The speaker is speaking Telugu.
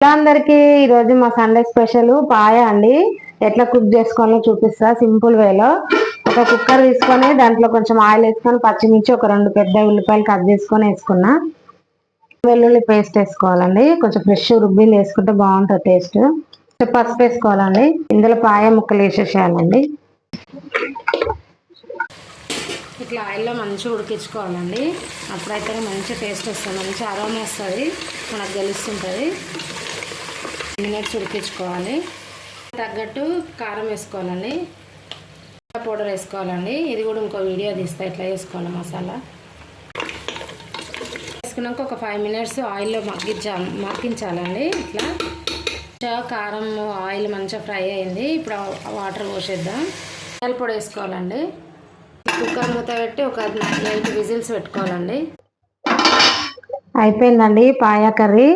హలో అందరికి, ఈరోజు మా సండే స్పెషల్ పాయ అండి. ఎట్లా కుక్ చేసుకోవాలో చూపిస్తా సింపుల్ వేలో. ఒక కుక్కర్ తీసుకొని దాంట్లో కొంచెం ఆయిల్ వేసుకొని పచ్చిమిర్చి ఒక 2 పెద్ద ఉల్లిపాయలు కట్ చేసుకొని వేసుకున్నా. వెల్లుల్లి పేస్ట్ వేసుకోవాలండి. కొంచెం ఫ్రెష్ రుబ్బింది వేసుకుంటే బాగుంటుంది టేస్ట్. పసుపు వేసుకోవాలండి. ఇందులో పాయ ముక్కలు వేసేసేయాలండి. ఇట్లా ఆయిల్లో మంచిగా ఉడికించుకోవాలండి. అప్పుడైతే మంచి టేస్ట్ వస్తుంది, మంచి అరోమా వస్తుంది, మనకు తెలుస్తుంటుంది. మినిట్స్ ఉడికించుకోవాలి. తగ్గట్టు కారం వేసుకోవాలండి, పౌడర్ వేసుకోవాలండి. ఇది కూడా ఇంకో వీడియో తీస్తా ఎట్లా వేసుకోవాలి మసాలా. వేసుకున్నాక ఒక 5 మినిట్స్ ఆయిల్లో మగ్గించాలండి. ఇట్లా కారం ఆయిల్ మంచిగా ఫ్రై అయింది. ఇప్పుడు వాటర్ పోసేద్దాం. మిరియాల పొడి వేసుకోవాలండి. కుక్కర్ మూత పెట్టి ఒక 8 విజిల్స్ పెట్టుకోవాలండి. అయిపోయిందండి పాయ కర్రీ.